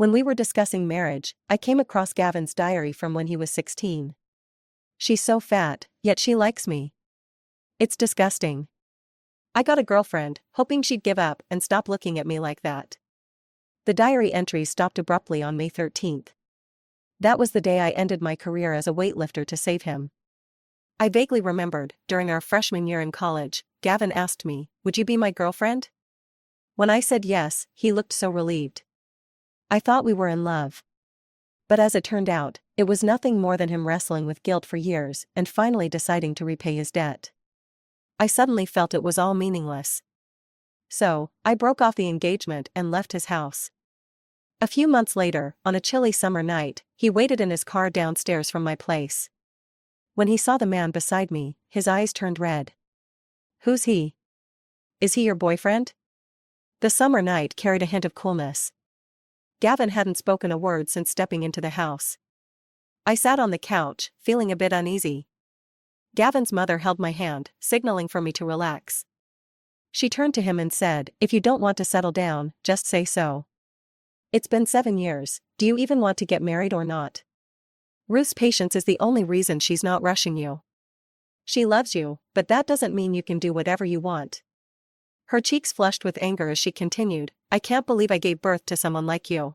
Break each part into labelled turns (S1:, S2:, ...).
S1: When we were discussing marriage, I came across Gavin's diary from when he was 16. She's so fat, yet she likes me. It's disgusting. I got a girlfriend, hoping she'd give up and stop looking at me like that. The diary entries stopped abruptly on May 13th. That was the day I ended my career as a weightlifter to save him. I vaguely remembered, during our freshman year in college, Gavin asked me, "Would you be my girlfriend?" When I said yes, he looked so relieved. I thought we were in love. But as it turned out, it was nothing more than him wrestling with guilt for years and finally deciding to repay his debt. I suddenly felt it was all meaningless. So, I broke off the engagement and left his house. A few months later, on a chilly summer night, he waited in his car downstairs from my place. When he saw the man beside me, his eyes turned red. "Who's he? Is he your boyfriend?" The summer night carried a hint of coolness. Gavin hadn't spoken a word since stepping into the house. I sat on the couch, feeling a bit uneasy. Gavin's mother held my hand, signaling for me to relax. She turned to him and said, "If you don't want to settle down, just say so. It's been 7 years, do you even want to get married or not? Ruth's patience is the only reason she's not rushing you. She loves you, but that doesn't mean you can do whatever you want." Her cheeks flushed with anger as she continued, "I can't believe I gave birth to someone like you."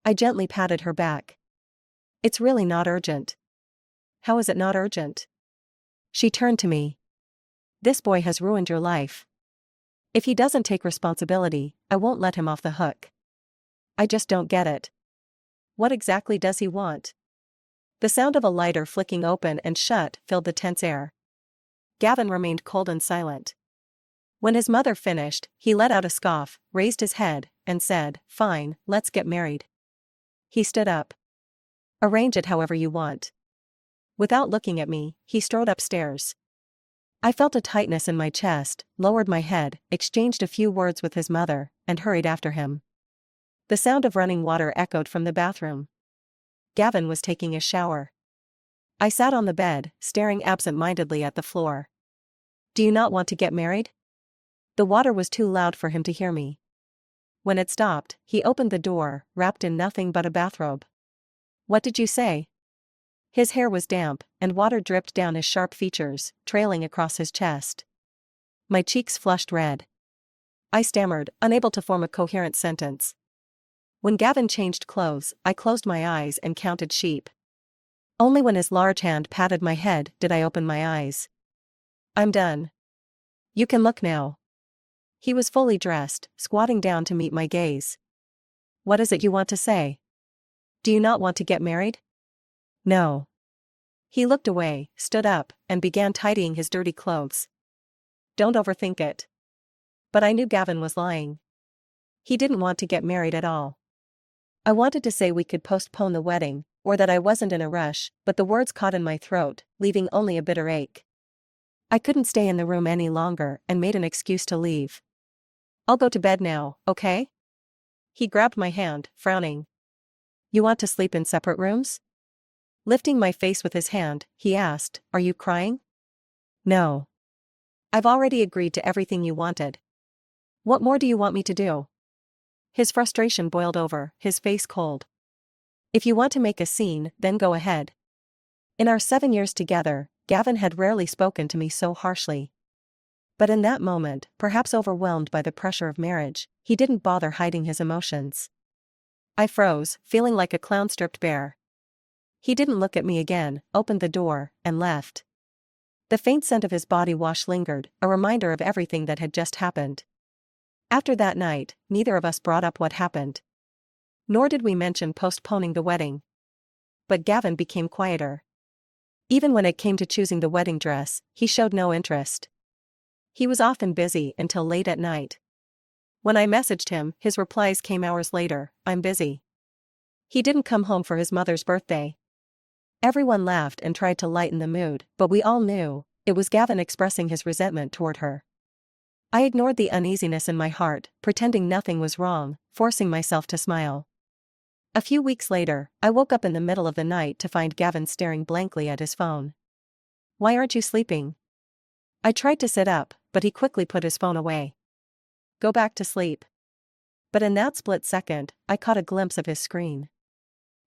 S1: I gently patted her back. "It's really not urgent." "How is it not urgent?" She turned to me. "This boy has ruined your life. If he doesn't take responsibility, I won't let him off the hook." "I just don't get it. What exactly does he want?" The sound of a lighter flicking open and shut filled the tense air. Gavin remained cold and silent. When his mother finished, he let out a scoff, raised his head, and said, "Fine, let's get married." He stood up. "Arrange it however you want." Without looking at me, he strode upstairs. I felt a tightness in my chest, lowered my head, exchanged a few words with his mother, and hurried after him. The sound of running water echoed from the bathroom. Gavin was taking a shower. I sat on the bed, staring absent-mindedly at the floor. "Do you not want to get married?" The water was too loud for him to hear me. When it stopped, he opened the door, wrapped in nothing but a bathrobe. "What did you say?" His hair was damp, and water dripped down his sharp features, trailing across his chest. My cheeks flushed red. I stammered, unable to form a coherent sentence. When Gavin changed clothes, I closed my eyes and counted sheep. Only when his large hand patted my head did I open my eyes. "I'm done. You can look now." He was fully dressed, squatting down to meet my gaze. "What is it you want to say? Do you not want to get married?" "No." He looked away, stood up, and began tidying his dirty clothes. "Don't overthink it." But I knew Gavin was lying. He didn't want to get married at all. I wanted to say we could postpone the wedding, or that I wasn't in a rush, but the words caught in my throat, leaving only a bitter ache. I couldn't stay in the room any longer and made an excuse to leave. "I'll go to bed now, okay?" He grabbed my hand, frowning. "You want to sleep in separate rooms?" Lifting my face with his hand, he asked, "Are you crying?" "No. I've already agreed to everything you wanted. What more do you want me to do?" His frustration boiled over, his face cold. "If you want to make a scene, then go ahead." In our 7 years together, Gavin had rarely spoken to me so harshly. But in that moment, perhaps overwhelmed by the pressure of marriage, he didn't bother hiding his emotions. I froze, feeling like a clown-stripped bear. He didn't look at me again, opened the door, and left. The faint scent of his body wash lingered, a reminder of everything that had just happened. After that night, neither of us brought up what happened. Nor did we mention postponing the wedding. But Gavin became quieter. Even when it came to choosing the wedding dress, he showed no interest. He was often busy until late at night. When I messaged him, his replies came hours later, "I'm busy." He didn't come home for his mother's birthday. Everyone laughed and tried to lighten the mood, but we all knew it was Gavin expressing his resentment toward her. I ignored the uneasiness in my heart, pretending nothing was wrong, forcing myself to smile. A few weeks later, I woke up in the middle of the night to find Gavin staring blankly at his phone. "Why aren't you sleeping?" I tried to sit up, but he quickly put his phone away. "Go back to sleep." But in that split second, I caught a glimpse of his screen.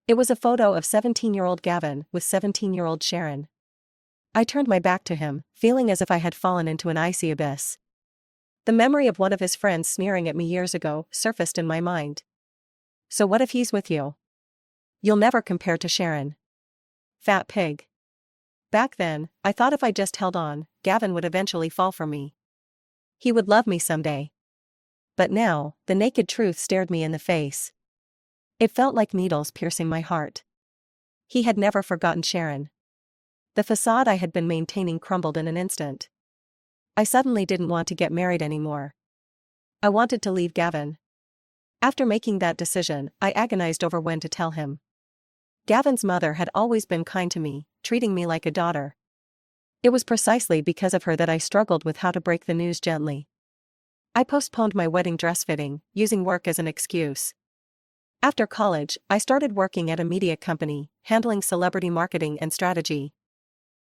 S1: It was a photo of 17-year-old Gavin with 17-year-old Sharon. I turned my back to him, feeling as if I had fallen into an icy abyss. The memory of one of his friends sneering at me years ago surfaced in my mind. So what if he's with you? You'll never compare to Sharon. Fat pig. Back then, I thought if I just held on, Gavin would eventually fall for me. He would love me someday. But now, the naked truth stared me in the face. It felt like needles piercing my heart. He had never forgotten Sharon. The facade I had been maintaining crumbled in an instant. I suddenly didn't want to get married anymore. I wanted to leave Gavin. After making that decision, I agonized over when to tell him. Gavin's mother had always been kind to me, treating me like a daughter. It was precisely because of her that I struggled with how to break the news gently. I postponed my wedding dress fitting, using work as an excuse. After college, I started working at a media company, handling celebrity marketing and strategy.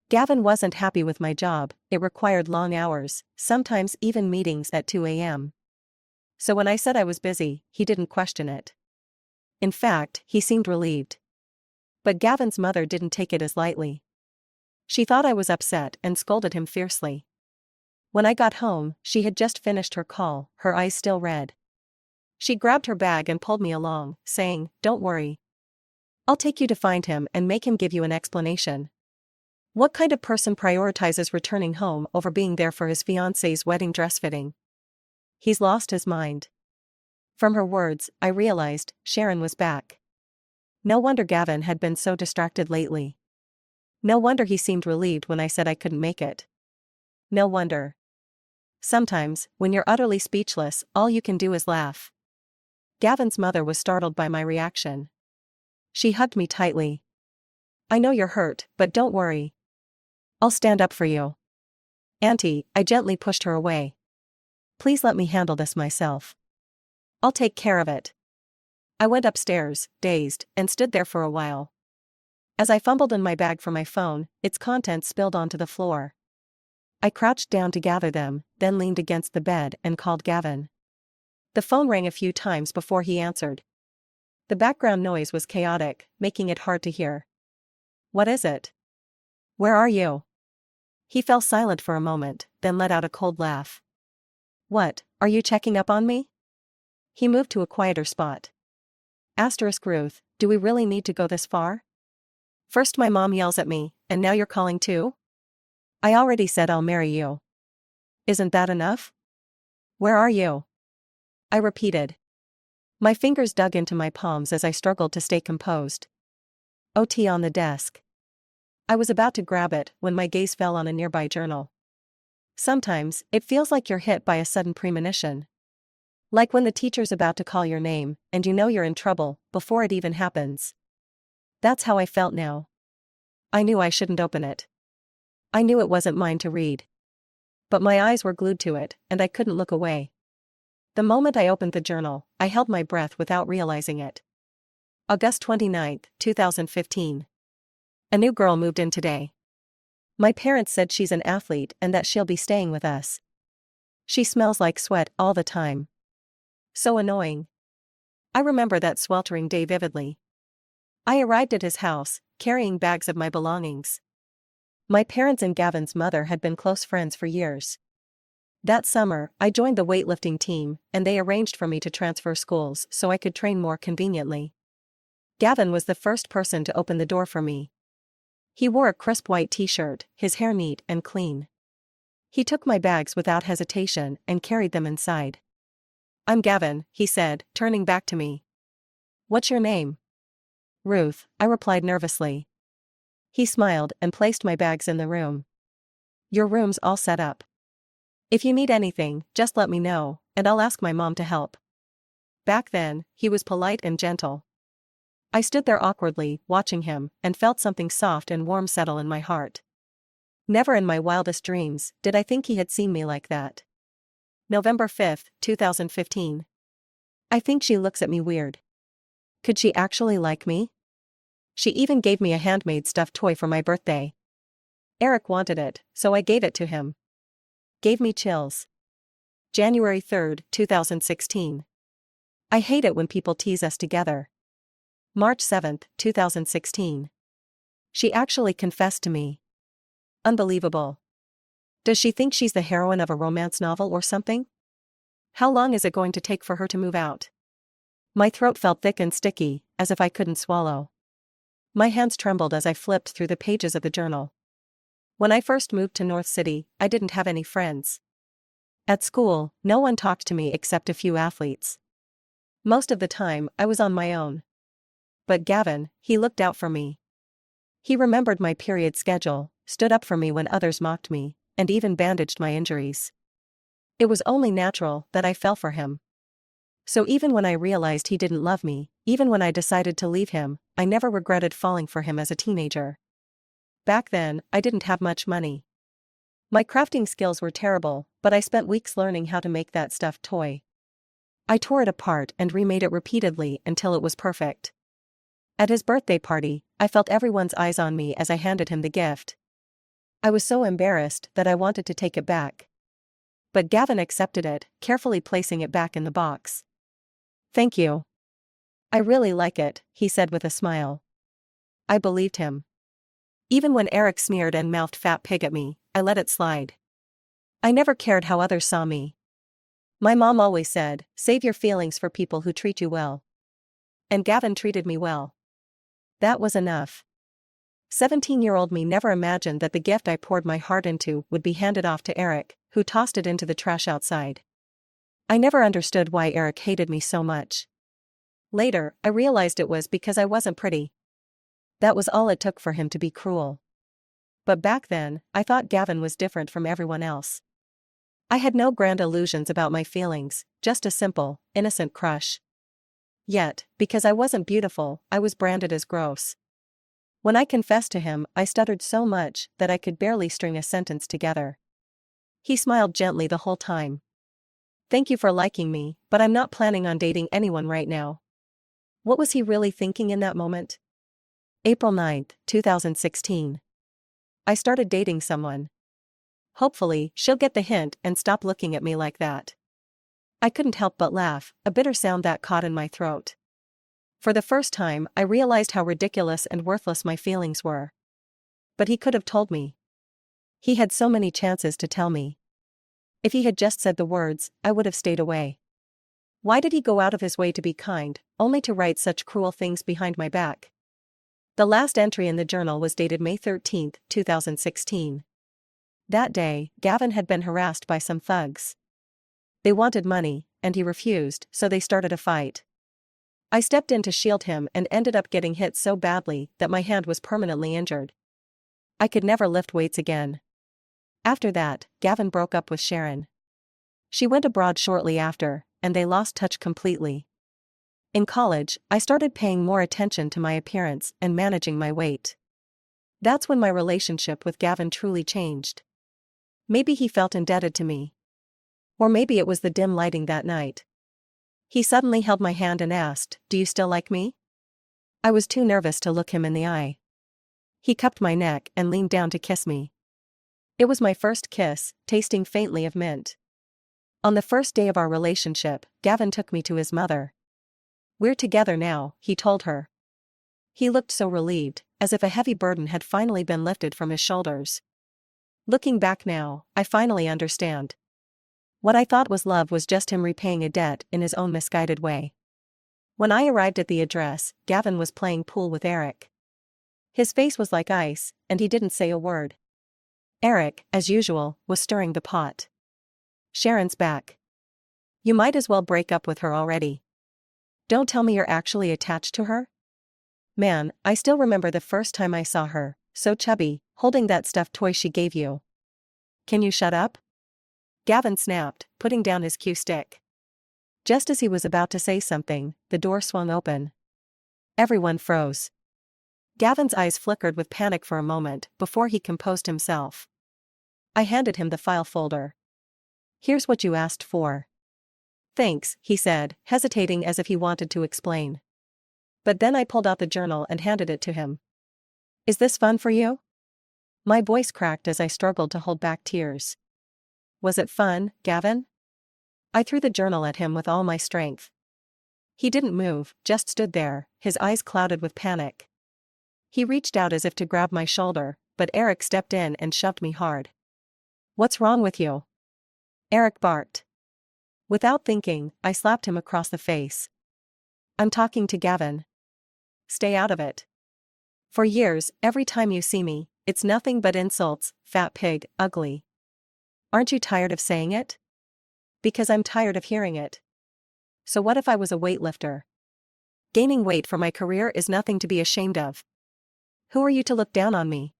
S1: Gavin wasn't happy with my job. It required long hours, sometimes even meetings at 2 a.m. So when I said I was busy, he didn't question it. In fact, he seemed relieved. But Gavin's mother didn't take it as lightly. She thought I was upset and scolded him fiercely. When I got home, she had just finished her call, her eyes still red. She grabbed her bag and pulled me along, saying, "Don't worry. I'll take you to find him and make him give you an explanation. What kind of person prioritizes returning home over being there for his fiancée's wedding dress fitting? He's lost his mind." From her words, I realized Sharon was back. No wonder Gavin had been so distracted lately. No wonder he seemed relieved when I said I couldn't make it. No wonder. Sometimes, when you're utterly speechless, all you can do is laugh. Gavin's mother was startled by my reaction. She hugged me tightly. "I know you're hurt, but don't worry. I'll stand up for you." "Auntie," I gently pushed her away. "Please let me handle this myself. I'll take care of it." I went upstairs, dazed, and stood there for a while. As I fumbled in my bag for my phone, its contents spilled onto the floor. I crouched down to gather them, then leaned against the bed and called Gavin. The phone rang a few times before he answered. The background noise was chaotic, making it hard to hear. "What is it? Where are you?" He fell silent for a moment, then let out a cold laugh. "What, are you checking up on me?" He moved to a quieter spot. Ruth, do we really need to go this far? First my mom yells at me, and now you're calling too? I already said I'll marry you. Isn't that enough? Where are you? I repeated. My fingers dug into my palms as I struggled to stay composed. OT on the desk. I was about to grab it when my gaze fell on a nearby journal. Sometimes, it feels like you're hit by a sudden premonition. Like when the teacher's about to call your name, and you know you're in trouble, before it even happens. That's how I felt now. I knew I shouldn't open it. I knew it wasn't mine to read. But my eyes were glued to it, and I couldn't look away. The moment I opened the journal, I held my breath without realizing it. August 29, 2015. A new girl moved in today. My parents said she's an athlete and that she'll be staying with us. She smells like sweat all the time. So annoying. I remember that sweltering day vividly. I arrived at his house, carrying bags of my belongings. My parents and Gavin's mother had been close friends for years. That summer, I joined the weightlifting team, and they arranged for me to transfer schools so I could train more conveniently. Gavin was the first person to open the door for me. He wore a crisp white t-shirt, his hair neat and clean. He took my bags without hesitation and carried them inside. "I'm Gavin," he said, turning back to me. "What's your name?" "Ruth," I replied nervously. He smiled and placed my bags in the room. "Your room's all set up. If you need anything, just let me know, and I'll ask my mom to help." Back then, he was polite and gentle. I stood there awkwardly, watching him, and felt something soft and warm settle in my heart. Never in my wildest dreams did I think he had seen me like that. November 5, 2015. I think she looks at me weird. Could she actually like me? She even gave me a handmade stuffed toy for my birthday. Eric wanted it, so I gave it to him. Gave me chills. January 3, 2016. I hate it when people tease us together. March 7, 2016. She actually confessed to me. Unbelievable. Does she think she's the heroine of a romance novel or something? How long is it going to take for her to move out? My throat felt thick and sticky, as if I couldn't swallow. My hands trembled as I flipped through the pages of the journal. When I first moved to North City, I didn't have any friends. At school, no one talked to me except a few athletes. Most of the time, I was on my own. But Gavin, he looked out for me. He remembered my period schedule, stood up for me when others mocked me, and even bandaged my injuries. It was only natural that I fell for him. So even when I realized he didn't love me, even when I decided to leave him, I never regretted falling for him as a teenager. Back then, I didn't have much money. My crafting skills were terrible, but I spent weeks learning how to make that stuffed toy. I tore it apart and remade it repeatedly until it was perfect. At his birthday party, I felt everyone's eyes on me as I handed him the gift. I was so embarrassed that I wanted to take it back. But Gavin accepted it, carefully placing it back in the box. "Thank you. I really like it," he said with a smile. I believed him. Even when Eric smeared and mouthed "fat pig" at me, I let it slide. I never cared how others saw me. My mom always said, "Save your feelings for people who treat you well." And Gavin treated me well. That was enough. 17-year-old me never imagined that the gift I poured my heart into would be handed off to Eric, who tossed it into the trash outside. I never understood why Eric hated me so much. Later, I realized it was because I wasn't pretty. That was all it took for him to be cruel. But back then, I thought Gavin was different from everyone else. I had no grand illusions about my feelings, just a simple, innocent crush. Yet, because I wasn't beautiful, I was branded as gross. When I confessed to him, I stuttered so much that I could barely string a sentence together. He smiled gently the whole time. "Thank you for liking me, but I'm not planning on dating anyone right now." What was he really thinking in that moment? April 9, 2016. I started dating someone. Hopefully, she'll get the hint and stop looking at me like that. I couldn't help but laugh, a bitter sound that caught in my throat. For the first time, I realized how ridiculous and worthless my feelings were. But he could have told me. He had so many chances to tell me. If he had just said the words, I would have stayed away. Why did he go out of his way to be kind, only to write such cruel things behind my back? The last entry in the journal was dated May 13, 2016. That day, Gavin had been harassed by some thugs. They wanted money, and he refused, so they started a fight. I stepped in to shield him and ended up getting hit so badly that my hand was permanently injured. I could never lift weights again. After that, Gavin broke up with Sharon. She went abroad shortly after, and they lost touch completely. In college, I started paying more attention to my appearance and managing my weight. That's when my relationship with Gavin truly changed. Maybe he felt indebted to me. Or maybe it was the dim lighting that night. He suddenly held my hand and asked, "Do you still like me?" I was too nervous to look him in the eye. He cupped my neck and leaned down to kiss me. It was my first kiss, tasting faintly of mint. On the first day of our relationship, Gavin took me to his mother. "We're together now," he told her. He looked so relieved, as if a heavy burden had finally been lifted from his shoulders. Looking back now, I finally understand. What I thought was love was just him repaying a debt in his own misguided way. When I arrived at the address, Gavin was playing pool with Eric. His face was like ice, and he didn't say a word. Eric, as usual, was stirring the pot. "Sharon's back. You might as well break up with her already. Don't tell me you're actually attached to her?" Man, I still remember the first time I saw her, so chubby, holding that stuffed toy she gave you. "Can you shut up?" Gavin snapped, putting down his cue stick. Just as he was about to say something, the door swung open. Everyone froze. Gavin's eyes flickered with panic for a moment before he composed himself. I handed him the file folder. "Here's what you asked for." "Thanks," he said, hesitating as if he wanted to explain. But then I pulled out the journal and handed it to him. "Is this fun for you?" My voice cracked as I struggled to hold back tears. "Was it fun, Gavin?" I threw the journal at him with all my strength. He didn't move, just stood there, his eyes clouded with panic. He reached out as if to grab my shoulder, but Eric stepped in and shoved me hard. "What's wrong with you?" Eric barked. Without thinking, I slapped him across the face. "I'm talking to Gavin. Stay out of it. For years, every time you see me, it's nothing but insults, fat pig, ugly. Aren't you tired of saying it?" "Because I'm tired of hearing it. So what if I was a weightlifter? Gaining weight for my career is nothing to be ashamed of. Who are you to look down on me?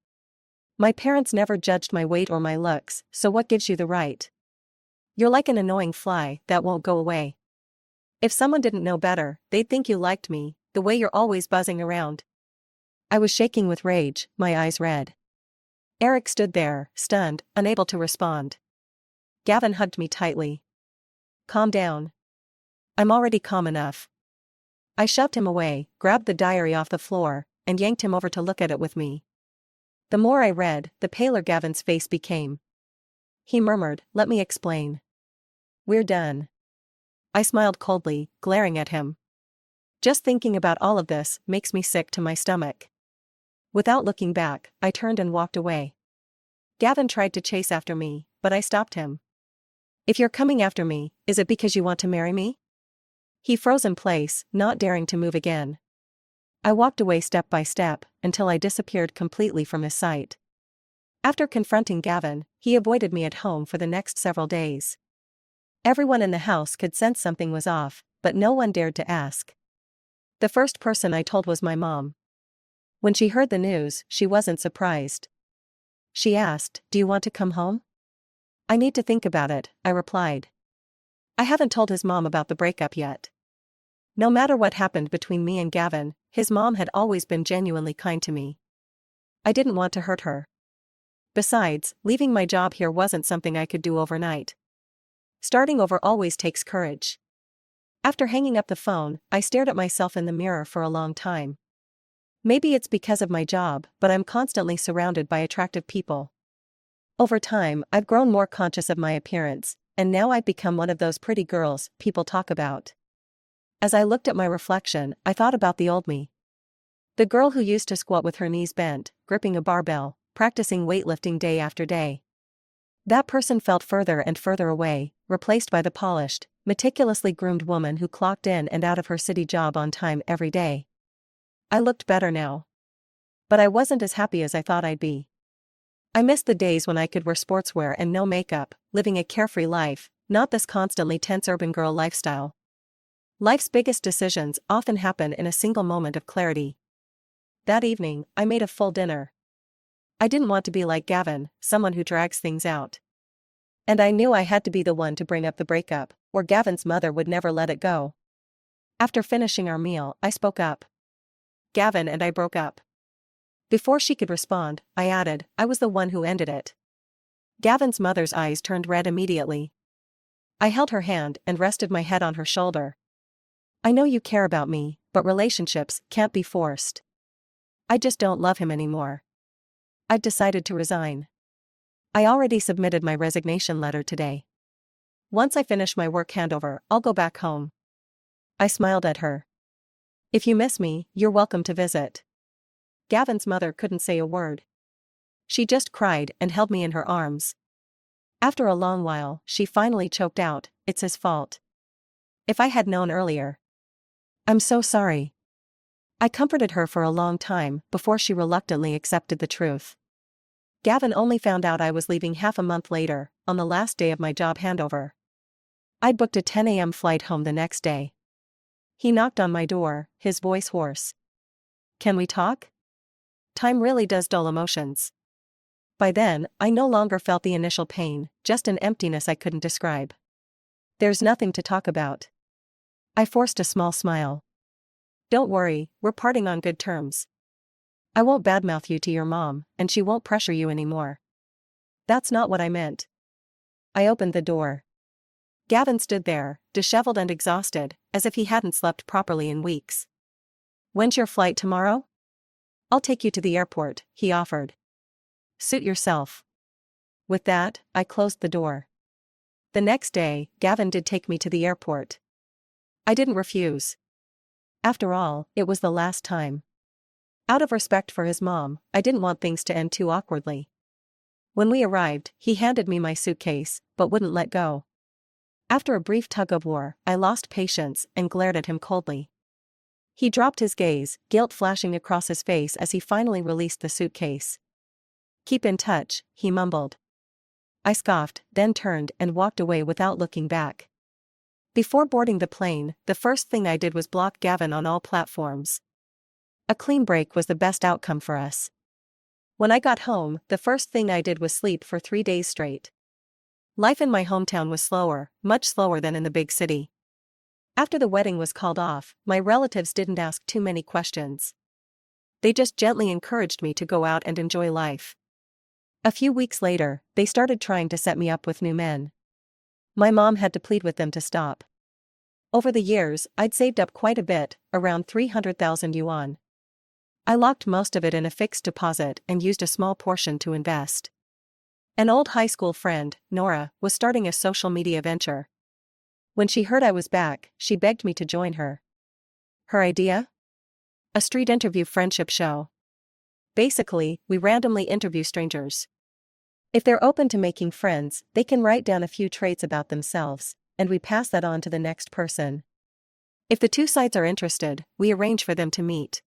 S1: My parents never judged my weight or my looks, so what gives you the right? You're like an annoying fly that won't go away. If someone didn't know better, they'd think you liked me, the way you're always buzzing around." I was shaking with rage, my eyes red. Eric stood there, stunned, unable to respond. Gavin hugged me tightly. "Calm down. I'm already calm enough." I shoved him away, grabbed the diary off the floor, and yanked him over to look at it with me. The more I read, the paler Gavin's face became. He murmured, "Let me explain. We're done." I smiled coldly, glaring at him. Just thinking about all of this makes me sick to my stomach. Without looking back, I turned and walked away. Gavin tried to chase after me, but I stopped him. "If you're coming after me, is it because you want to marry me?" He froze in place, not daring to move again. I walked away step by step, until I disappeared completely from his sight. After confronting Gavin, he avoided me at home for the next several days. Everyone in the house could sense something was off, but no one dared to ask. The first person I told was my mom. When she heard the news, she wasn't surprised. She asked, "Do you want to come home?" "I need to think about it," I replied. I haven't told his mom about the breakup yet. No matter what happened between me and Gavin, his mom had always been genuinely kind to me. I didn't want to hurt her. Besides, leaving my job here wasn't something I could do overnight. Starting over always takes courage. After hanging up the phone, I stared at myself in the mirror for a long time. Maybe it's because of my job, but I'm constantly surrounded by attractive people. Over time, I've grown more conscious of my appearance, and now I've become one of those pretty girls people talk about. As I looked at my reflection, I thought about the old me. The girl who used to squat with her knees bent, gripping a barbell, practicing weightlifting day after day. That person felt further and further away, replaced by the polished, meticulously groomed woman who clocked in and out of her city job on time every day. I looked better now. But I wasn't as happy as I thought I'd be. I missed the days when I could wear sportswear and no makeup, living a carefree life, not this constantly tense urban girl lifestyle. Life's biggest decisions often happen in a single moment of clarity. That evening, I made a full dinner. I didn't want to be like Gavin, someone who drags things out. And I knew I had to be the one to bring up the breakup, or Gavin's mother would never let it go. After finishing our meal, I spoke up. "Gavin and I broke up." Before she could respond, I added, "I was the one who ended it." Gavin's mother's eyes turned red immediately. I held her hand and rested my head on her shoulder. "I know you care about me, but relationships can't be forced. I just don't love him anymore. I've decided to resign. I already submitted my resignation letter today. Once I finish my work handover, I'll go back home." I smiled at her. "If you miss me, you're welcome to visit." Gavin's mother couldn't say a word. She just cried and held me in her arms. After a long while, she finally choked out, "It's his fault. If I had known earlier." "I'm so sorry." I comforted her for a long time before she reluctantly accepted the truth. Gavin only found out I was leaving half a month later, on the last day of my job handover. I'd booked a 10 a.m. flight home the next day. He knocked on my door, his voice hoarse. "Can we talk? Time really does dull emotions." By then, I no longer felt the initial pain, just an emptiness I couldn't describe. "There's nothing to talk about." I forced a small smile. "Don't worry, we're parting on good terms. I won't badmouth you to your mom, and she won't pressure you anymore." "That's not what I meant." I opened the door. Gavin stood there, disheveled and exhausted, as if he hadn't slept properly in weeks. "When's your flight tomorrow?" "I'll take you to the airport," he offered. "Suit yourself." With that, I closed the door. The next day, Gavin did take me to the airport. I didn't refuse. After all, it was the last time. Out of respect for his mom, I didn't want things to end too awkwardly. When we arrived, he handed me my suitcase, but wouldn't let go. After a brief tug-of-war, I lost patience and glared at him coldly. He dropped his gaze, guilt flashing across his face as he finally released the suitcase. "Keep in touch," he mumbled. I scoffed, then turned and walked away without looking back. Before boarding the plane, the first thing I did was block Gavin on all platforms. A clean break was the best outcome for us. When I got home, the first thing I did was sleep for 3 days straight. Life in my hometown was slower, much slower than in the big city. After the wedding was called off, my relatives didn't ask too many questions. They just gently encouraged me to go out and enjoy life. A few weeks later, they started trying to set me up with new men. My mom had to plead with them to stop. Over the years, I'd saved up quite a bit, around 300,000 yuan. I locked most of it in a fixed deposit and used a small portion to invest. An old high school friend, Nora, was starting a social media venture. When she heard I was back, she begged me to join her. Her idea? A street interview friendship show. Basically, we randomly interview strangers. If they're open to making friends, they can write down a few traits about themselves, and we pass that on to the next person. If the two sides are interested, we arrange for them to meet.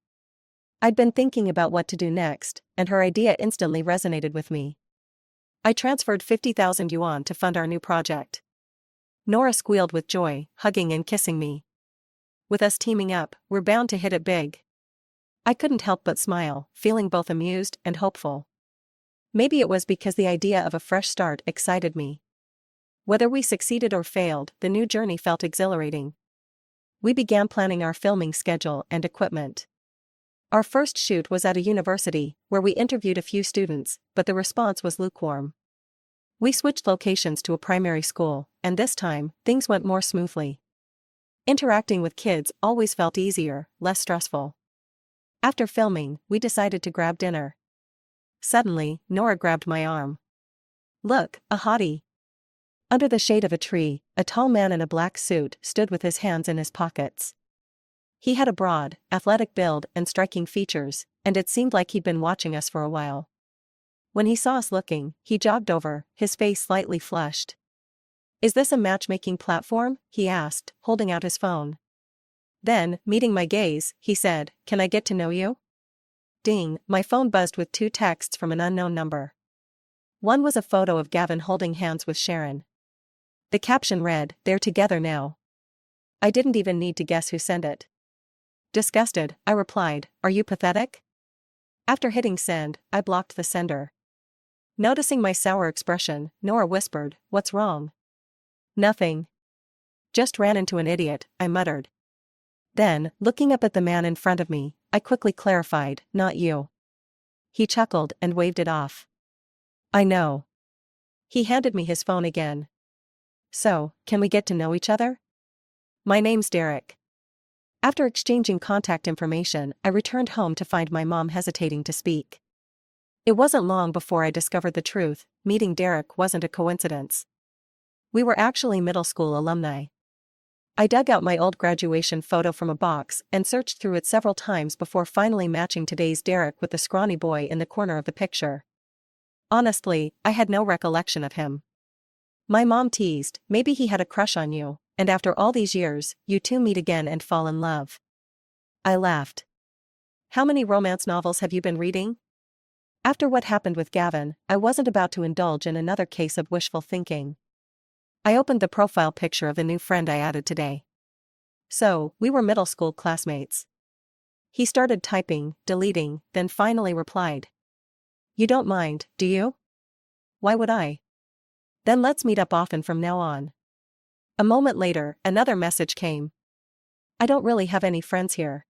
S1: I'd been thinking about what to do next, and her idea instantly resonated with me. I transferred 50,000 yuan to fund our new project. Nora squealed with joy, hugging and kissing me. With us teaming up, we're bound to hit it big. I couldn't help but smile, feeling both amused and hopeful. Maybe it was because the idea of a fresh start excited me. Whether we succeeded or failed, the new journey felt exhilarating. We began planning our filming schedule and equipment. Our first shoot was at a university, where we interviewed a few students, but the response was lukewarm. We switched locations to a primary school, and this time, things went more smoothly. Interacting with kids always felt easier, less stressful. After filming, we decided to grab dinner. Suddenly, Nora grabbed my arm. "Look, a hottie." Under the shade of a tree, a tall man in a black suit stood with his hands in his pockets. He had a broad, athletic build and striking features, and it seemed like he'd been watching us for a while. When he saw us looking, he jogged over, his face slightly flushed. "Is this a matchmaking platform?" he asked, holding out his phone. Then, meeting my gaze, he said, "Can I get to know you?" Ding, my phone buzzed with 2 texts from an unknown number. One was a photo of Gavin holding hands with Sharon. The caption read, "They're together now." I didn't even need to guess who sent it. Disgusted, I replied, "Are you pathetic?" After hitting send, I blocked the sender. Noticing my sour expression, Nora whispered, "What's wrong?" "Nothing. Just ran into an idiot," I muttered. Then, looking up at the man in front of me, I quickly clarified, "Not you." He chuckled and waved it off. "I know." He handed me his phone again. "So, can we get to know each other?" "My name's Derek." After exchanging contact information, I returned home to find my mom hesitating to speak. It wasn't long before I discovered the truth: meeting Derek wasn't a coincidence. We were actually middle school alumni. I dug out my old graduation photo from a box and searched through it several times before finally matching today's Derek with the scrawny boy in the corner of the picture. Honestly, I had no recollection of him. My mom teased, "Maybe he had a crush on you, and after all these years, you two meet again and fall in love." I laughed. "How many romance novels have you been reading?" After what happened with Gavin, I wasn't about to indulge in another case of wishful thinking. I opened the profile picture of the new friend I added today. So, we were middle school classmates. He started typing, deleting, then finally replied. "You don't mind, do you?" "Why would I?" "Then let's meet up often from now on." A moment later, another message came. "I don't really have any friends here."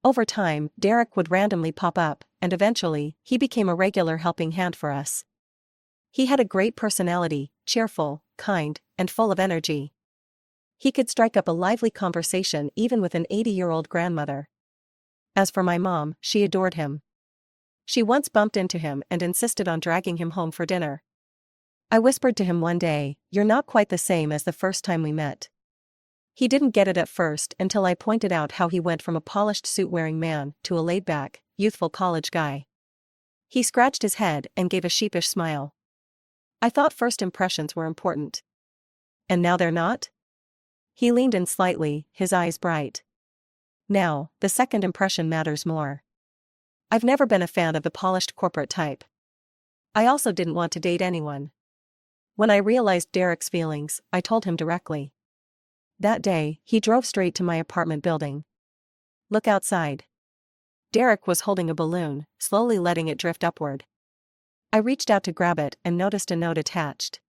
S1: Over time, Derek would randomly pop up, and eventually, he became a regular helping hand for us. He had a great personality, cheerful, kind, and full of energy. He could strike up a lively conversation even with an 80-year-old grandmother. As for my mom, she adored him. She once bumped into him and insisted on dragging him home for dinner. I whispered to him one day, "You're not quite the same as the first time we met." He didn't get it at first until I pointed out how he went from a polished suit-wearing man to a laid-back, youthful college guy. He scratched his head and gave a sheepish smile. I thought first impressions were important. And now they're not? He leaned in slightly, his eyes bright. Now, the second impression matters more. I've never been a fan of the polished corporate type. I also didn't want to date anyone. When I realized Derek's feelings, I told him directly. That day, he drove straight to my apartment building. Look outside. Derek was holding a balloon, slowly letting it drift upward. I reached out to grab it and noticed a note attached.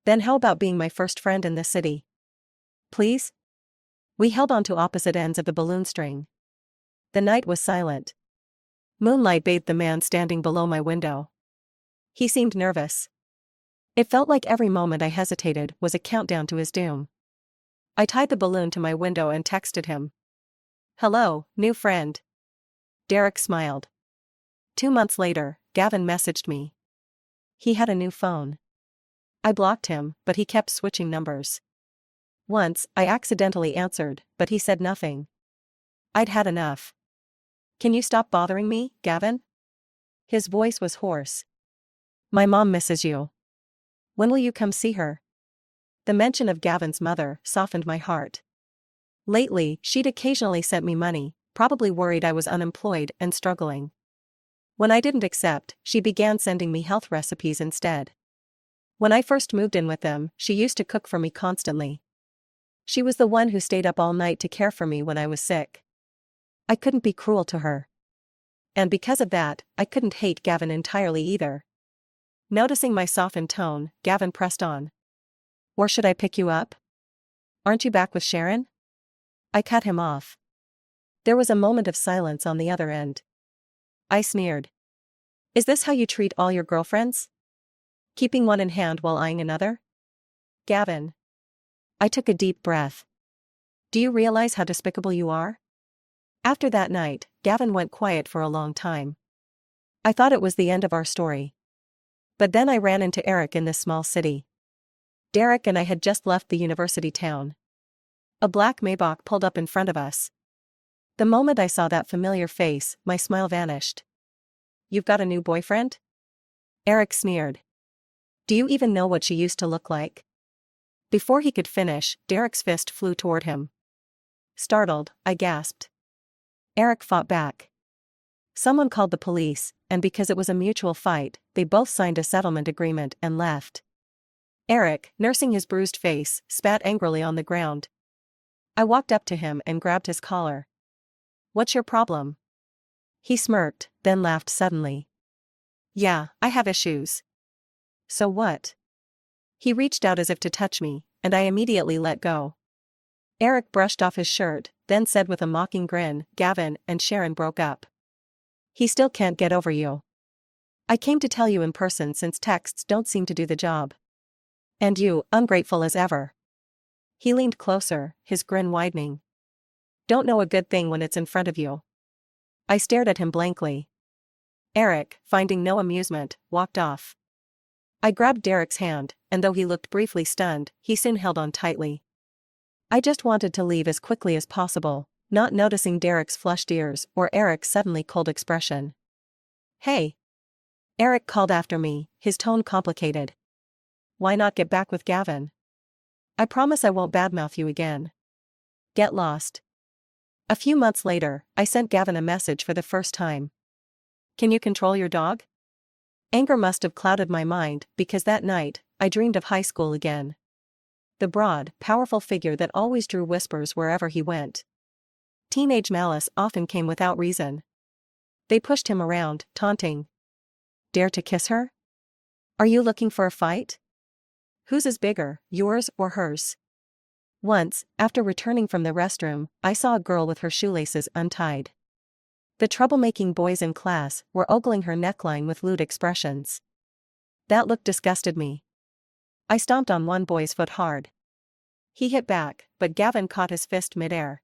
S1: Then how about being my first friend in this city? Please? We held on to opposite ends of the balloon string. The night was silent. Moonlight bathed the man standing below my window. He seemed nervous. It felt like every moment I hesitated was a countdown to his doom. I tied the balloon to my window and texted him. Hello, new friend. Derek smiled. 2 months later, Gavin messaged me. He had a new phone. I blocked him, but he kept switching numbers. Once, I accidentally answered, but he said nothing. I'd had enough. Can you stop bothering me, Gavin? His voice was hoarse. My mom misses you. When will you come see her? The mention of Gavin's mother softened my heart. Lately, she'd occasionally sent me money, probably worried I was unemployed and struggling. When I didn't accept, she began sending me health recipes instead. When I first moved in with them, she used to cook for me constantly. She was the one who stayed up all night to care for me when I was sick. I couldn't be cruel to her. And because of that, I couldn't hate Gavin entirely either. Noticing my softened tone, Gavin pressed on. Or should I pick you up? Aren't you back with Sharon? I cut him off. There was a moment of silence on the other end. I sneered. Is this how you treat all your girlfriends? Keeping one in hand while eyeing another? Gavin. I took a deep breath. Do you realize how despicable you are? After that night, Gavin went quiet for a long time. I thought it was the end of our story. But then I ran into Eric in this small city. Derek and I had just left the university town. A black Maybach pulled up in front of us. The moment I saw that familiar face, my smile vanished. You've got a new boyfriend? Eric sneered. Do you even know what she used to look like? Before he could finish, Derek's fist flew toward him. Startled, I gasped. Eric fought back. Someone called the police, and because it was a mutual fight, they both signed a settlement agreement and left. Eric, nursing his bruised face, spat angrily on the ground. I walked up to him and grabbed his collar. What's your problem? He smirked, then laughed suddenly. Yeah, I have issues. So what? He reached out as if to touch me, and I immediately let go. Eric brushed off his shirt, then said with a mocking grin, Gavin and Sharon broke up. He still can't get over you. I came to tell you in person since texts don't seem to do the job. And you, ungrateful as ever. He leaned closer, his grin widening. Don't know a good thing when it's in front of you. I stared at him blankly. Eric, finding no amusement, walked off. I grabbed Derek's hand, and though he looked briefly stunned, he soon held on tightly. I just wanted to leave as quickly as possible, not noticing Derek's flushed ears or Eric's suddenly cold expression. Hey! Eric called after me, his tone complicated. Why not get back with Gavin? I promise I won't badmouth you again. Get lost. A few months later, I sent Gavin a message for the first time. Can you control your dog? Anger must have clouded my mind because that night, I dreamed of high school again. The broad, powerful figure that always drew whispers wherever he went. Teenage malice often came without reason. They pushed him around, taunting. Dare to kiss her? Are you looking for a fight? Whose is bigger, yours or hers? Once, after returning from the restroom, I saw a girl with her shoelaces untied. The troublemaking boys in class were ogling her neckline with lewd expressions. That look disgusted me. I stomped on one boy's foot hard. He hit back, but Gavin caught his fist midair.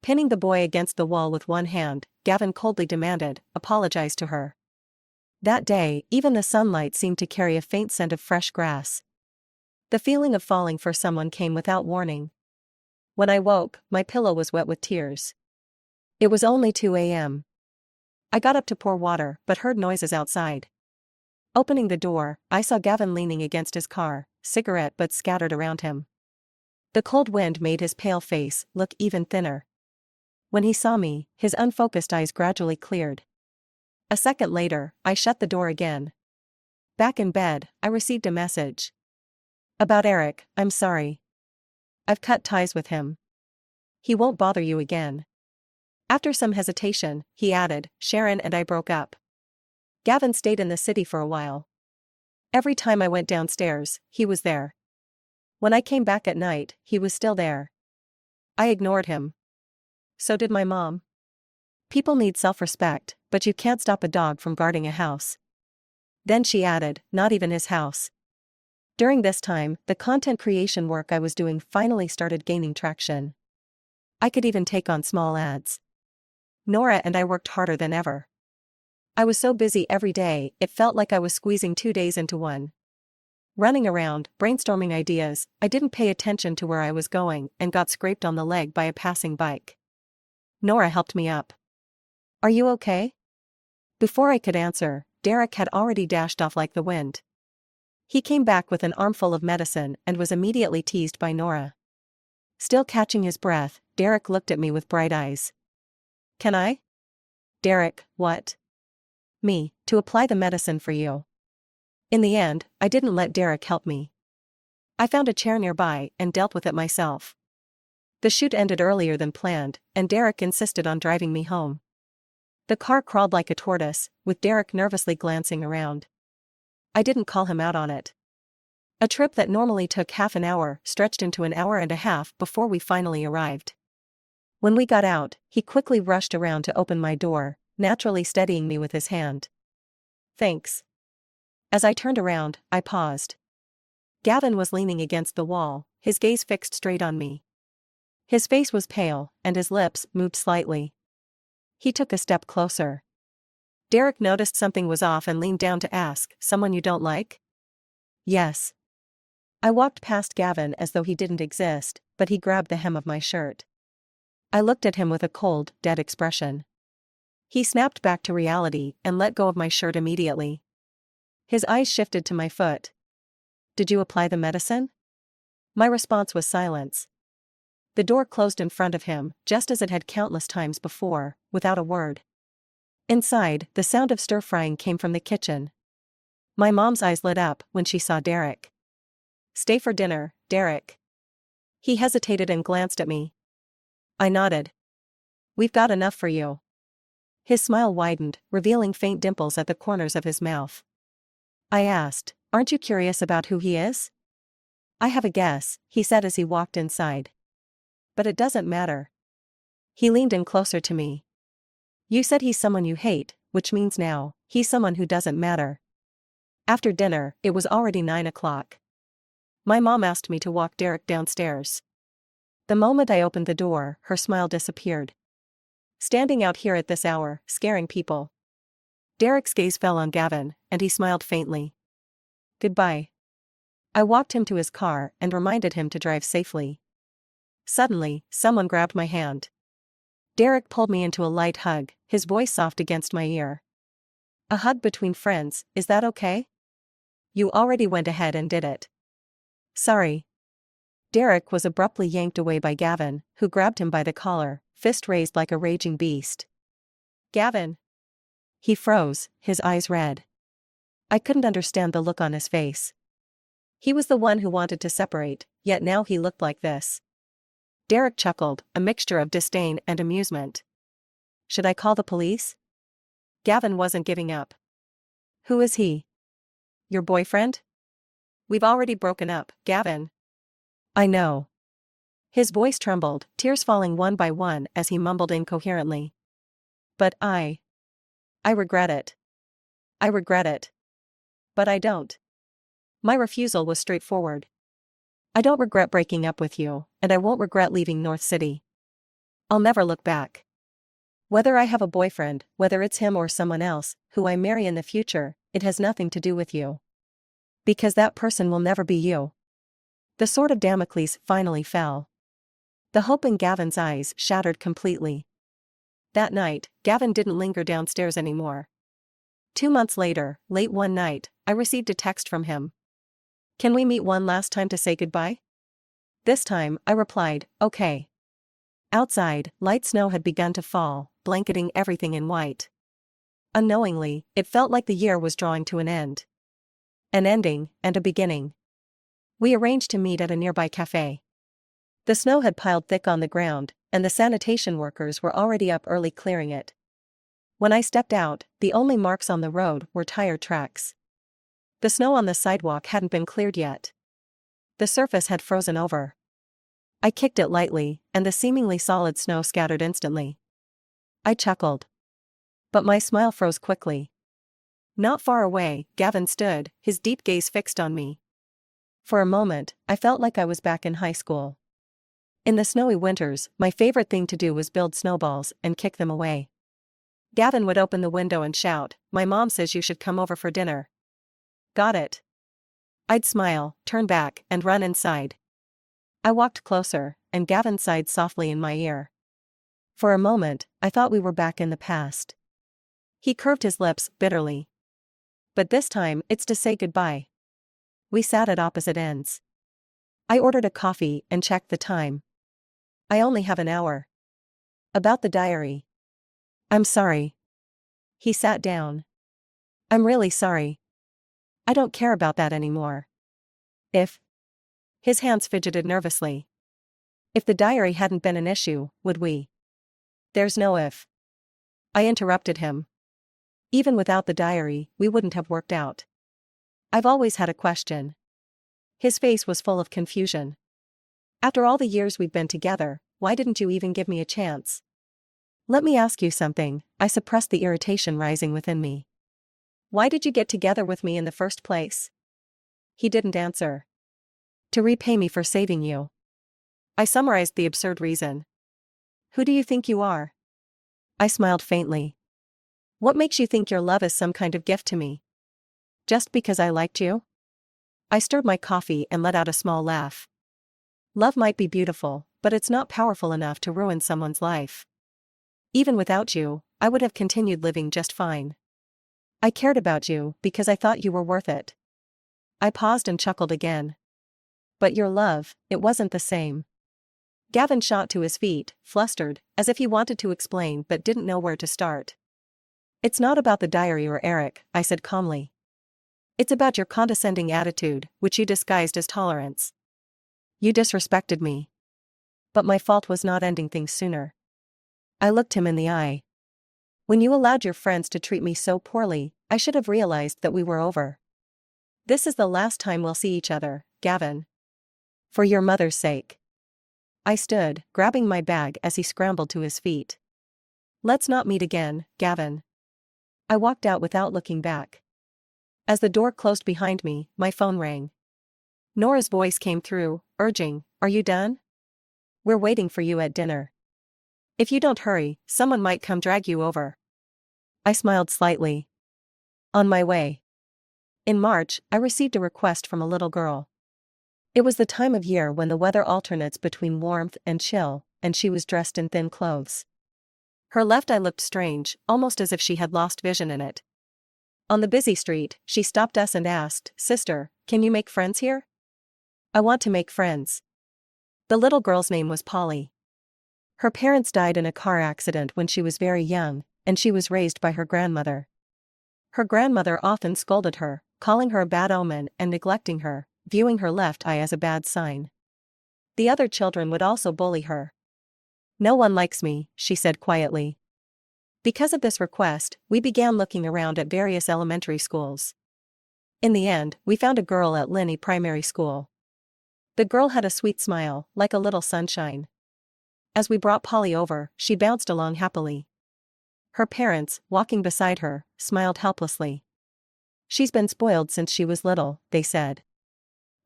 S1: Pinning the boy against the wall with one hand, Gavin coldly demanded, apologize to her. That day, even the sunlight seemed to carry a faint scent of fresh grass. The feeling of falling for someone came without warning. When I woke, my pillow was wet with tears. It was only 2 a.m. I got up to pour water but heard noises outside. Opening the door, I saw Gavin leaning against his car, cigarette butts scattered around him. The cold wind made his pale face look even thinner. When he saw me, his unfocused eyes gradually cleared. A second later, I shut the door again. Back in bed, I received a message. About Eric, I'm sorry. I've cut ties with him. He won't bother you again. After some hesitation, he added, Sharon and I broke up. Gavin stayed in the city for a while. Every time I went downstairs, he was there. When I came back at night, he was still there. I ignored him. So did my mom. People need self-respect, but you can't stop a dog from guarding a house. Then she added, not even his house. During this time, the content creation work I was doing finally started gaining traction. I could even take on small ads. Nora and I worked harder than ever. I was so busy every day, it felt like I was squeezing 2 days into one. Running around, brainstorming ideas, I didn't pay attention to where I was going and got scraped on the leg by a passing bike. Nora helped me up. Are you okay? Before I could answer, Derek had already dashed off like the wind. He came back with an armful of medicine and was immediately teased by Nora. Still catching his breath, Derek looked at me with bright eyes. Can I? Derek, what? Me, to apply the medicine for you. In the end, I didn't let Derek help me. I found a chair nearby and dealt with it myself. The shoot ended earlier than planned, and Derek insisted on driving me home. The car crawled like a tortoise, with Derek nervously glancing around. I didn't call him out on it. A trip that normally took half an hour stretched into an hour and a half before we finally arrived. When we got out, he quickly rushed around to open my door, naturally steadying me with his hand. Thanks. As I turned around, I paused. Gavin was leaning against the wall, his gaze fixed straight on me. His face was pale, and his lips moved slightly. He took a step closer. Derek noticed something was off and leaned down to ask, someone you don't like? Yes. I walked past Gavin as though he didn't exist, but he grabbed the hem of my shirt. I looked at him with a cold, dead expression. He snapped back to reality and let go of my shirt immediately. His eyes shifted to my foot. Did you apply the medicine? My response was silence. The door closed in front of him, just as it had countless times before, without a word. Inside, the sound of stir-frying came from the kitchen. My mom's eyes lit up when she saw Derek. Stay for dinner, Derek. He hesitated and glanced at me. I nodded. We've got enough for you. His smile widened, revealing faint dimples at the corners of his mouth. I asked, aren't you curious about who he is? I have a guess, he said as he walked inside. But it doesn't matter. He leaned in closer to me. You said he's someone you hate, which means now, he's someone who doesn't matter. After dinner, it was already 9 o'clock. My mom asked me to walk Derek downstairs. The moment I opened the door, her smile disappeared. Standing out here at this hour, scaring people. Derek's gaze fell on Gavin, and he smiled faintly. Goodbye. I walked him to his car and reminded him to drive safely. Suddenly, someone grabbed my hand. Derek pulled me into a light hug, his voice soft against my ear. A hug between friends, is that okay? You already went ahead and did it. Sorry. Derek was abruptly yanked away by Gavin, who grabbed him by the collar, fist raised like a raging beast. Gavin! He froze, his eyes red. I couldn't understand the look on his face. He was the one who wanted to separate, yet now he looked like this. Derek chuckled, a mixture of disdain and amusement. Should I call the police? Gavin wasn't giving up. Who is he? Your boyfriend? We've already broken up, Gavin. I know. His voice trembled, tears falling one by one as he mumbled incoherently. But I regret it. I regret it. But I don't. My refusal was straightforward. I don't regret breaking up with you, and I won't regret leaving North City. I'll never look back. Whether I have a boyfriend, whether it's him or someone else, who I marry in the future, it has nothing to do with you. Because that person will never be you. The sword of Damocles finally fell. The hope in Gavin's eyes shattered completely. That night, Gavin didn't linger downstairs anymore. 2 months later, late one night, I received a text from him. "Can we meet one last time to say goodbye?" This time, I replied, "Okay." Outside, light snow had begun to fall, blanketing everything in white. Unknowingly, it felt like the year was drawing to an end. An ending, and a beginning. We arranged to meet at a nearby cafe. The snow had piled thick on the ground, and the sanitation workers were already up early clearing it. When I stepped out, the only marks on the road were tire tracks. The snow on the sidewalk hadn't been cleared yet. The surface had frozen over. I kicked it lightly, and the seemingly solid snow scattered instantly. I chuckled. But my smile froze quickly. Not far away, Gavin stood, his deep gaze fixed on me. For a moment, I felt like I was back in high school. In the snowy winters, my favorite thing to do was build snowballs and kick them away. Gavin would open the window and shout, "My mom says you should come over for dinner." "Got it." I'd smile, turn back, and run inside. I walked closer, and Gavin sighed softly in my ear. For a moment, I thought we were back in the past. He curved his lips bitterly. "But this time, it's to say goodbye." We sat at opposite ends. I ordered a coffee and checked the time. "I only have an hour." "About the diary." "I'm sorry." He sat down. "I'm really sorry. I don't care about that anymore." If. His hands fidgeted nervously. "If the diary hadn't been an issue, would we?" "There's no if." I interrupted him. "Even without the diary, we wouldn't have worked out. I've always had a question." His face was full of confusion. "After all the years we've been together, why didn't you even give me a chance?" "Let me ask you something," I suppressed the irritation rising within me. "Why did you get together with me in the first place?" He didn't answer. "To repay me for saving you." I summarized the absurd reason. "Who do you think you are?" I smiled faintly. "What makes you think your love is some kind of gift to me? Just because I liked you?" I stirred my coffee and let out a small laugh. "Love might be beautiful, but it's not powerful enough to ruin someone's life. Even without you, I would have continued living just fine. I cared about you because I thought you were worth it." I paused and chuckled again. "But your love, it wasn't the same." Gavin shot to his feet, flustered, as if he wanted to explain but didn't know where to start. "It's not about the diary or Eric," I said calmly. "It's about your condescending attitude, which you disguised as tolerance. You disrespected me. But my fault was not ending things sooner." I looked him in the eye. "When you allowed your friends to treat me so poorly, I should have realized that we were over. This is the last time we'll see each other, Gavin. For your mother's sake." I stood, grabbing my bag as he scrambled to his feet. "Let's not meet again, Gavin." I walked out without looking back. As the door closed behind me, my phone rang. Nora's voice came through, urging, "Are you done? We're waiting for you at dinner. If you don't hurry, someone might come drag you over." I smiled slightly. On my way. In March, I received a request from a little girl. It was the time of year when the weather alternates between warmth and chill, and she was dressed in thin clothes. Her left eye looked strange, almost as if she had lost vision in it. On the busy street, she stopped us and asked, "Sister, can you make friends here?" "I want to make friends." The little girl's name was Polly. Her parents died in a car accident when she was very young, and she was raised by her grandmother. Her grandmother often scolded her, calling her a bad omen and neglecting her, viewing her left eye as a bad sign. The other children would also bully her. "No one likes me," she said quietly. Because of this request, we began looking around at various elementary schools. In the end, we found a girl at Linney Primary School. The girl had a sweet smile, like a little sunshine. As we brought Polly over, she bounced along happily. Her parents, walking beside her, smiled helplessly. "She's been spoiled since she was little," they said.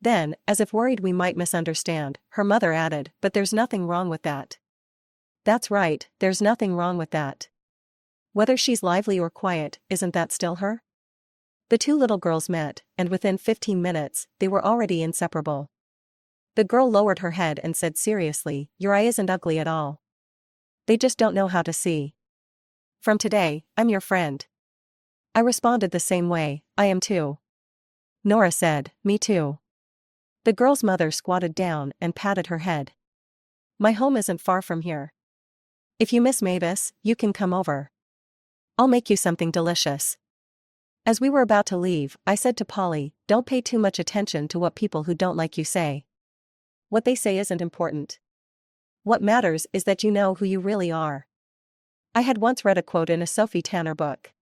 S1: Then, as if worried we might misunderstand, her mother added, "But there's nothing wrong with that." "That's right, there's nothing wrong with that. Whether she's lively or quiet, isn't that still her?" The two little girls met, and within 15 minutes, they were already inseparable. The girl lowered her head and said seriously, "Your eye isn't ugly at all. They just don't know how to see. From today, I'm your friend." I responded the same way, "I am too." Nora said, "Me too." The girl's mother squatted down and patted her head. "My home isn't far from here. If you miss Mavis, you can come over. I'll make you something delicious." As we were about to leave, I said to Polly, "Don't pay too much attention to what people who don't like you say. What they say isn't important. What matters is that you know who you really are." I had once read a quote in a Sophie Tanner book.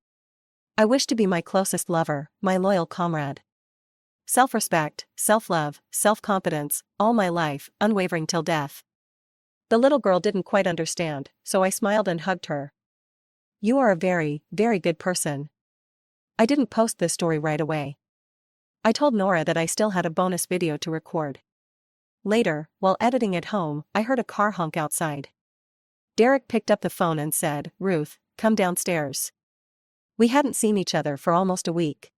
S1: "I wish to be my closest lover, my loyal comrade. Self-respect, self-love, self-confidence, all my life, unwavering till death." The little girl didn't quite understand, so I smiled and hugged her. "You are a very, very good person." I didn't post this story right away. I told Nora that I still had a bonus video to record. Later, while editing at home, I heard a car honk outside. Derek picked up the phone and said, "Ruth, come downstairs." We hadn't seen each other for almost a week.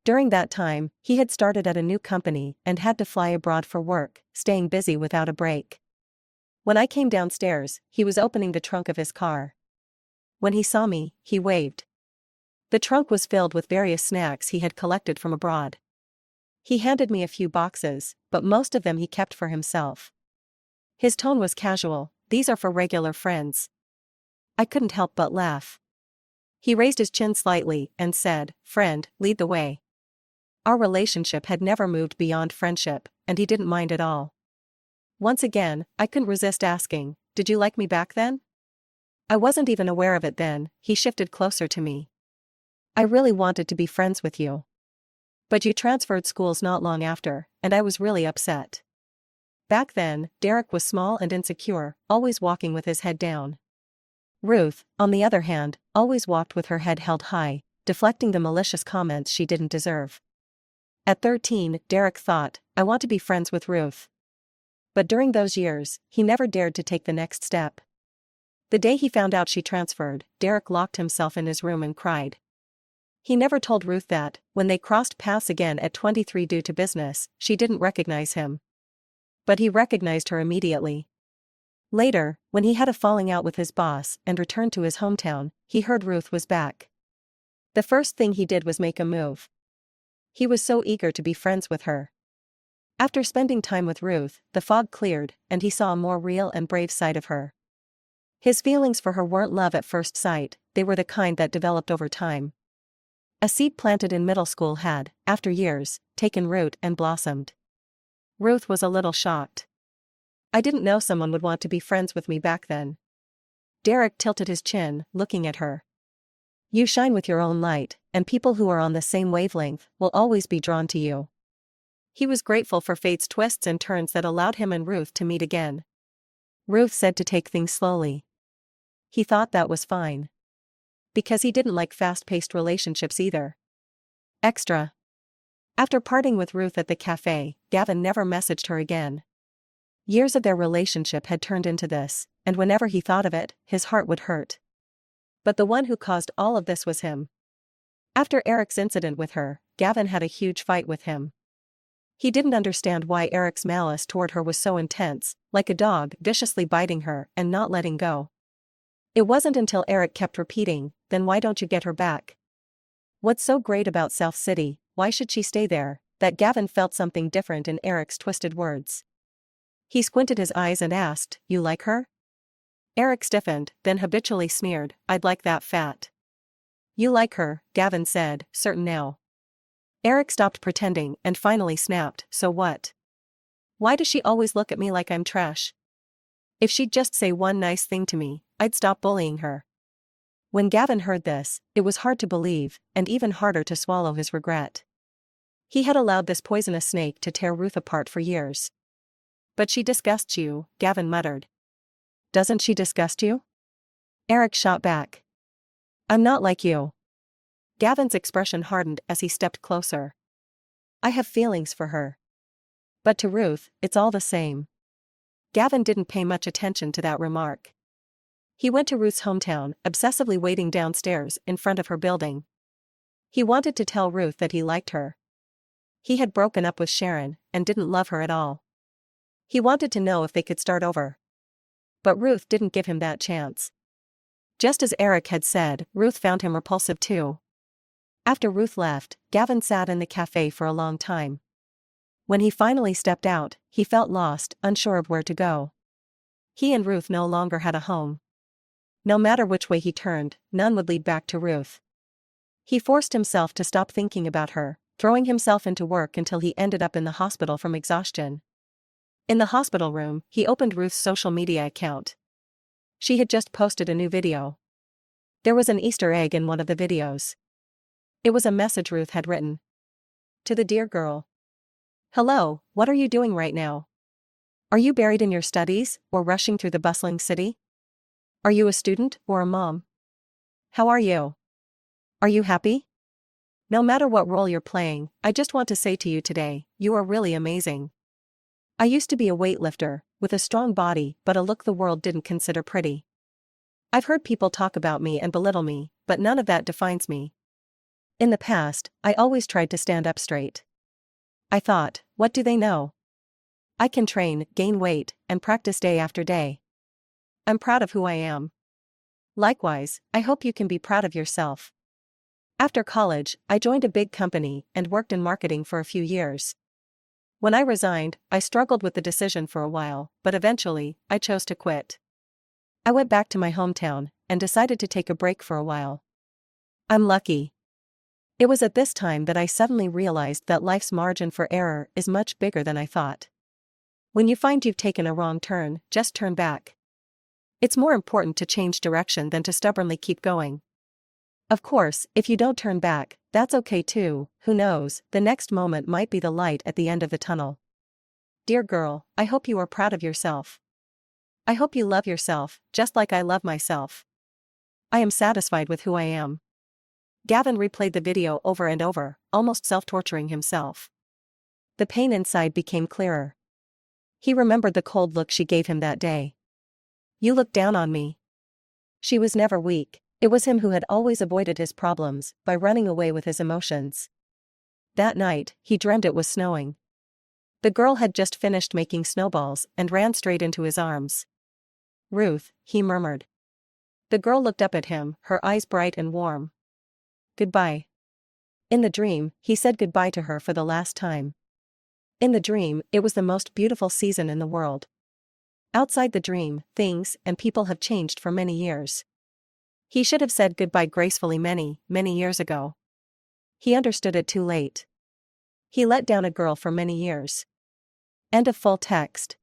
S1: During that time, he had started at a new company and had to fly abroad for work, staying busy without a break. When I came downstairs, he was opening the trunk of his car. When he saw me, he waved. The trunk was filled with various snacks he had collected from abroad. He handed me a few boxes, but most of them he kept for himself. His tone was casual, "These are for regular friends." I couldn't help but laugh. He raised his chin slightly and said, "Friend, lead the way." Our relationship had never moved beyond friendship, and he didn't mind at all. Once again, I couldn't resist asking, "Did you like me back then?" I wasn't even aware of it then. He shifted closer to me. "I really wanted to be friends with you. But you transferred schools not long after, and I was really upset." Back then, Derek was small and insecure, always walking with his head down. Ruth, on the other hand, always walked with her head held high, deflecting the malicious comments she didn't deserve. At 13, Derek thought, "I want to be friends with Ruth." But during those years, he never dared to take the next step. The day he found out she transferred, Derek locked himself in his room and cried. He never told Ruth that, when they crossed paths again at 23 due to business, she didn't recognize him. But he recognized her immediately. Later, when he had a falling out with his boss and returned to his hometown, he heard Ruth was back. The first thing he did was make a move. He was so eager to be friends with her. After spending time with Ruth, the fog cleared, and he saw a more real and brave side of her. His feelings for her weren't love at first sight, they were the kind that developed over time. A seed planted in middle school had, after years, taken root and blossomed. Ruth was a little shocked. "I didn't know someone would want to be friends with me back then." Derek tilted his chin, looking at her. "You shine with your own light, and people who are on the same wavelength will always be drawn to you." He was grateful for fate's twists and turns that allowed him and Ruth to meet again. Ruth said to take things slowly. He thought that was fine. Because he didn't like fast-paced relationships either. Extra. After parting with Ruth at the cafe, Gavin never messaged her again. Years of their relationship had turned into this, and whenever he thought of it, his heart would hurt. But the one who caused all of this was him. After Eric's incident with her, Gavin had a huge fight with him. He didn't understand why Eric's malice toward her was so intense, like a dog viciously biting her and not letting go. It wasn't until Eric kept repeating, "Then why don't you get her back? What's so great about South City, why should she stay there?" that Gavin felt something different in Eric's twisted words. He squinted his eyes and asked, "You like her?" Eric stiffened, then habitually sneered, "I'd like that fat." "You like her," Gavin said, certain now. Eric stopped pretending and finally snapped, "So what? Why does she always look at me like I'm trash? If she'd just say one nice thing to me, I'd stop bullying her." When Gavin heard this, it was hard to believe, and even harder to swallow his regret. He had allowed this poisonous snake to tear Ruth apart for years. "But she disgusts you," Gavin muttered. "Doesn't she disgust you?" Eric shot back. "I'm not like you." Gavin's expression hardened as he stepped closer. "I have feelings for her. But to Ruth, it's all the same." Gavin didn't pay much attention to that remark. He went to Ruth's hometown, obsessively waiting downstairs in front of her building. He wanted to tell Ruth that he liked her. He had broken up with Sharon and didn't love her at all. He wanted to know if they could start over. But Ruth didn't give him that chance. Just as Eric had said, Ruth found him repulsive too. After Ruth left, Gavin sat in the cafe for a long time. When he finally stepped out, he felt lost, unsure of where to go. He and Ruth no longer had a home. No matter which way he turned, none would lead back to Ruth. He forced himself to stop thinking about her, throwing himself into work until he ended up in the hospital from exhaustion. In the hospital room, he opened Ruth's social media account. She had just posted a new video. There was an Easter egg in one of the videos. It was a message Ruth had written. To the dear girl. Hello, what are you doing right now? Are you buried in your studies, or rushing through the bustling city? Are you a student, or a mom? How are you? Are you happy? No matter what role you're playing, I just want to say to you today, you are really amazing. I used to be a weightlifter, with a strong body but a look the world didn't consider pretty. I've heard people talk about me and belittle me, but none of that defines me. In the past, I always tried to stand up straight. I thought, what do they know? I can train, gain weight, and practice day after day. I'm proud of who I am. Likewise, I hope you can be proud of yourself. After college, I joined a big company and worked in marketing for a few years. When I resigned, I struggled with the decision for a while, but eventually, I chose to quit. I went back to my hometown and decided to take a break for a while. I'm lucky. It was at this time that I suddenly realized that life's margin for error is much bigger than I thought. When you find you've taken a wrong turn, just turn back. It's more important to change direction than to stubbornly keep going. Of course, if you don't turn back, that's okay too. Who knows, the next moment might be the light at the end of the tunnel. Dear girl, I hope you are proud of yourself. I hope you love yourself, just like I love myself. I am satisfied with who I am. Gavin replayed the video over and over, almost self-torturing himself. The pain inside became clearer. He remembered the cold look she gave him that day. You looked down on me. She was never weak. It was him who had always avoided his problems by running away with his emotions. That night, he dreamed it was snowing. The girl had just finished making snowballs and ran straight into his arms. Ruth, he murmured. The girl looked up at him, her eyes bright and warm. Goodbye. In the dream, he said goodbye to her for the last time. In the dream, it was the most beautiful season in the world. Outside the dream, things and people have changed for many years. He should have said goodbye gracefully many, many years ago. He understood it too late. He let down a girl for many years. End of full text.